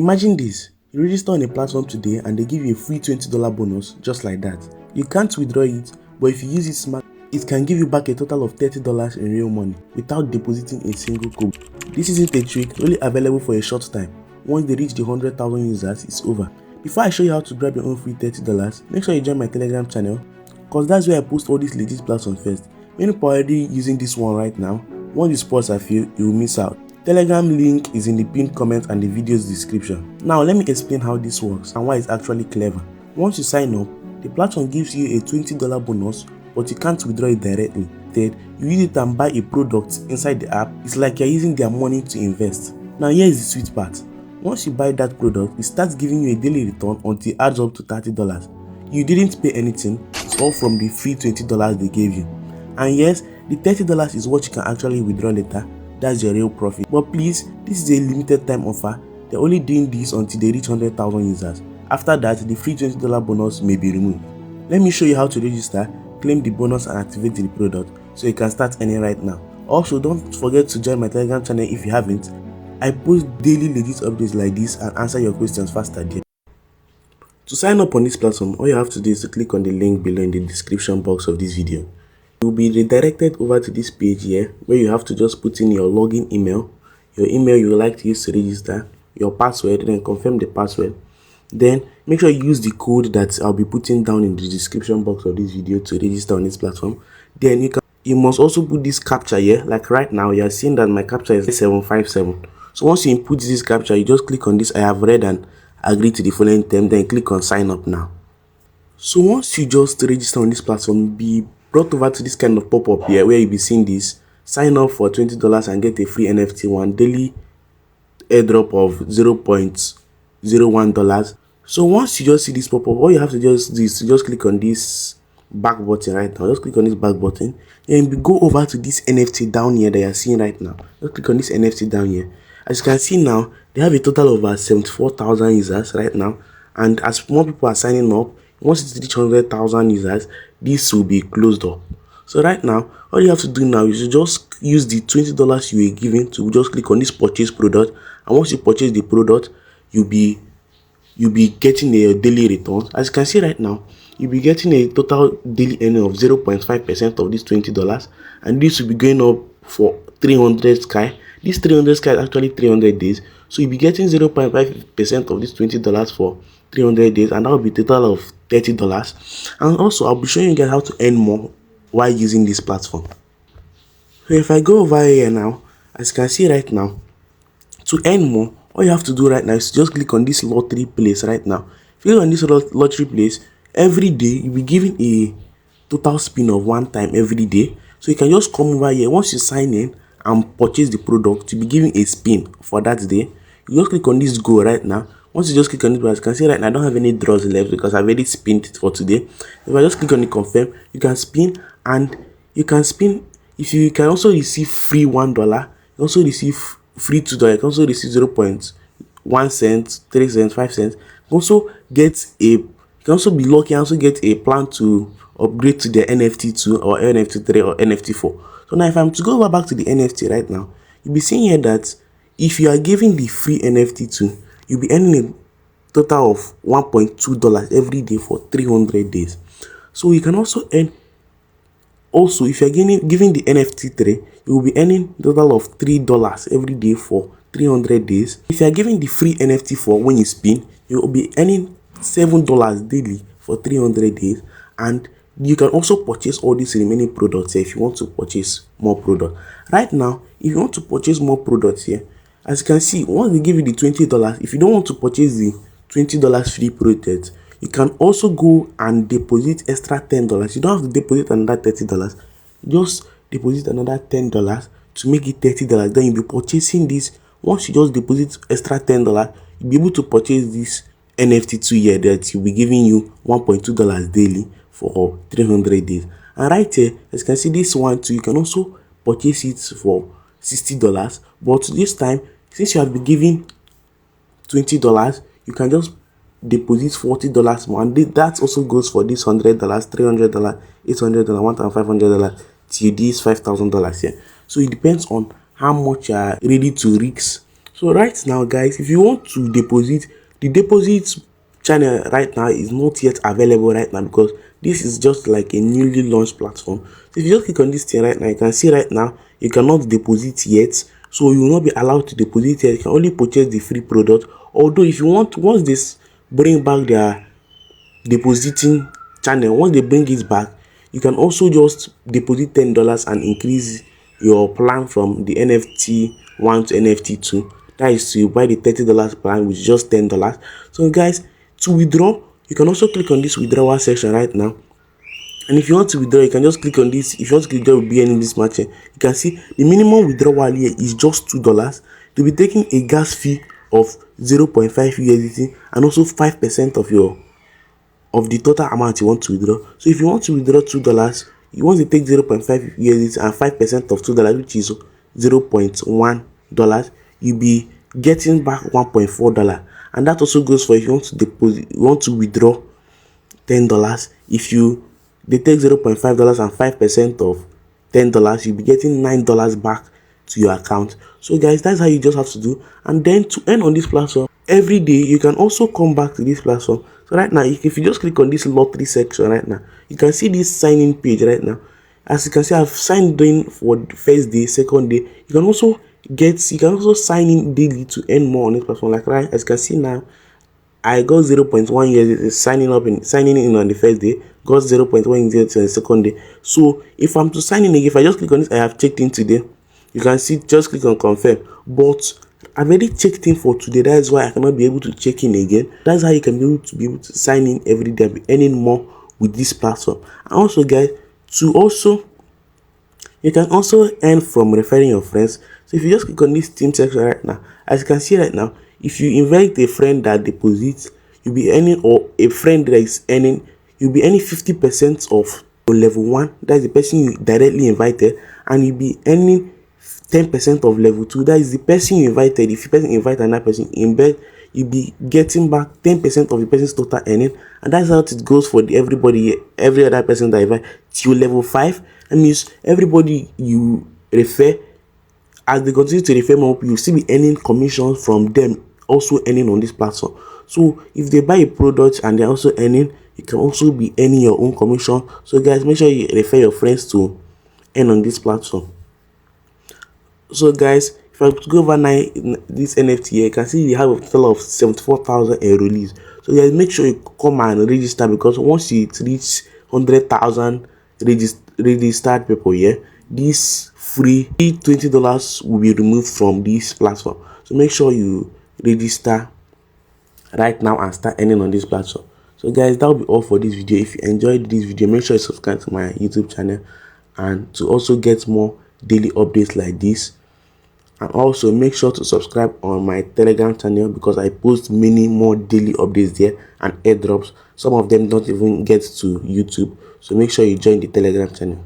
Imagine this, you register on a platform today and they give you a free $20 bonus just like that. You can't withdraw it, but if you use it smart, it can give you back a total of $30 in real money without depositing a single kobo. This isn't a trick, only available for a short time. Once they reach the 100,000 users, it's over. Before I show you how to grab your own free $30, make sure you join my Telegram channel, cause that's where I post all these legit platforms first. Many people are already using this one right now. Once the spots are filled, you will miss out. Telegram link is in the pinned comment and the video's description. Now let me explain how this works and why it's actually clever. Once you sign up, the platform gives you a $20 bonus, but you can't withdraw it directly. Instead, you use it and buy a product inside the app. It's like you're using their money to invest. Now here is the sweet part. Once you buy that product, it starts giving you a daily return until it adds up to $30. You didn't pay anything, it's all from the free $20 they gave you. And yes, the $30 is what you can actually withdraw later. That's your real profit. But please, this is a limited time offer. They're only doing this until they reach 100,000 users. After that, the free $20 bonus may be removed. Let me show you how to register, claim the bonus and activate the product so you can start earning right now. Also, don't forget to join my Telegram channel if you haven't. I post daily legit updates like this and answer your questions faster there. To sign up on this platform, all you have to do is to click on the link below in the description box of this video. You will be redirected over to this page here where you have to just put in your login email, your email you would like to use to register, your password, then confirm the password. Then make sure you use the code that I'll be putting down in the description box of this video to register on this platform. Then you must also put this captcha here. Like right now, you are seeing that my captcha is 757. So once you input this captcha, you just click on this I have read and agree to the following term, then click on sign up now. So once you just register on this platform, you'll be brought over to this kind of pop-up here where you'll be seeing this sign up for $20 and get a free NFT one daily airdrop of $0.01. So once you just see this pop-up, all you have to just do is to just click on this back button right now. Just click on this back button and go over to this NFT down here that you're seeing right now. Just click on this NFT down here. As you can see now, they have a total of 74,000 users right now, and as more people are signing up, once it reaches 100,000 users, this will be closed up. So right now, all you have to do now is to just use the $20 you were given to just click on this purchase product, and once you purchase the product, you'll be getting a daily return. As you can see right now, you'll be getting a total daily earning of 0.5% of this $20, and this will be going up for 300 sky. This 300 sky is actually 300 days, so you'll be getting 0.5% of this $20 for 300 days, and that will be a total of $30. And also I'll be showing you guys how to earn more while using this platform. So if I go over here now, as you can see right now, to earn more, all you have to do right now is to just click on this lottery place right now. If you click on this lottery place, every day you'll be given a total spin of one time every day. So you can just come over here. Once you sign in and purchase the product, you'll be given a spin for that day. You just click on this go right now. Once you just click on it, as you can see right now, I don't have any draws left because I've already spinned it for today. If I just click on the confirm, you can spin, and you can spin. If you can also receive free $1, you also receive free $2, you can also receive 0.1 cent, 3 cents, 5 cents. You also get you can also be lucky and also get a plan to upgrade to the NFT 2 or NFT 3 or NFT 4. So now if I'm to go over back to the NFT right now, you'll be seeing here that if you are giving the free NFT 2, you'll be earning a total of $1.2 every day for 300 days. So you can also earn, also if you're giving the NFT 3, you will be earning a total of $3 every day for 300 days. If you're giving the free NFT 4, when you spin, you will be earning $7 daily for 300 days. And you can also purchase all these remaining products here if you want to purchase more products. Right now, if you want to purchase more products here, as you can see, once they give you the $20, if you don't want to purchase the $20 free product, you can also go and deposit extra $10. You don't have to deposit another $30. Just deposit another $10 to make it $30. Then you'll be purchasing this. Once you just deposit extra $10, you'll be able to purchase this NFT 2 here that will be giving you $1.2 daily for 300 days. And right here, as you can see, this one too, you can also purchase it for $60. But this time, since you have been given $20, you can just deposit $40 more, and that also goes for this $100, $300, $800, $1,500 till this $5,000 here. So it depends on how much you are ready to risk. So right now guys, if you want to deposit, the deposit channel right now is not yet available right now because this is just like a newly launched platform. So if you just click on this thing right now, you can see right now you cannot deposit yet, so you will not be allowed to deposit yet. You can only purchase the free product. Although if you want, once this bring back their depositing channel, once they bring it back, you can also just deposit $10 and increase your plan from the NFT 1 to NFT 2. That is to buy the $30 plan with just $10. So guys, to withdraw, you can also click on this withdrawal section right now. And if you want to withdraw, you can just click on this. If you want to withdraw with BNB this match, you can see the minimum withdrawal here is just $2. You'll be taking a gas fee of 0.5 USDT and also 5% of the total amount you want to withdraw. So if you want to withdraw $2, you want to take 0.5 USDT and 5% of $2, which is $0.1, you'll be getting back $1.4. And that also goes for if you want to deposit, you want to withdraw $10. If they take $0.5 and 5% of $10, you'll be getting $9 back to your account. So guys, that's how you just have to do. And then to earn on this platform every day, you can also come back to this platform. So right now, if you just click on this lottery section right now, you can see this sign-in page right now. As you can see, I've signed in for the first day, second day. You can also sign in daily to earn more on this platform. Like right, as you can see now, I got 0.1 years signing in on the first day, got 0.1 years on the second day. So if I'm to sign in again, if I just click on this, I have checked in today. You can see, just click on confirm. But I've already checked in for today. That is why I cannot be able to check in again. That's how you can be able to sign in every day and be earning more with this platform. And also guys, you can also earn from referring your friends. So if you just click on this team section right now, as you can see right now, if you invite a friend that deposits, you'll be earning, or a friend that is earning, you'll be earning 50% of your level 1. That's the person you directly invited, and you'll be earning 10% of level 2. That is the person you invited. If the person invite another person in bed, you'll be getting back 10% of the person's total earning. And that's how it goes for every other person that invite till level 5. That means everybody you refer, as they continue to refer more, you'll still be earning commissions from them also earning on this platform. So if they buy a product and they're also earning, you can also be earning your own commission. So guys, make sure you refer your friends to earn on this platform. So guys, if I go over this NFT here, you can see you have a total of 74,000 enrollees. So guys, make sure you come and register, because once you reach 100,000 registered people here, this free $20 will be removed from this platform. So make sure you register right now and start earning on this platform. So guys, that will be all for this video. If you enjoyed this video, make sure you subscribe to my YouTube channel, and to also get more daily updates like this. And also make sure to subscribe on my Telegram channel, because I post many more daily updates there and airdrops. Some of them don't even get to YouTube, so make sure you join the Telegram channel.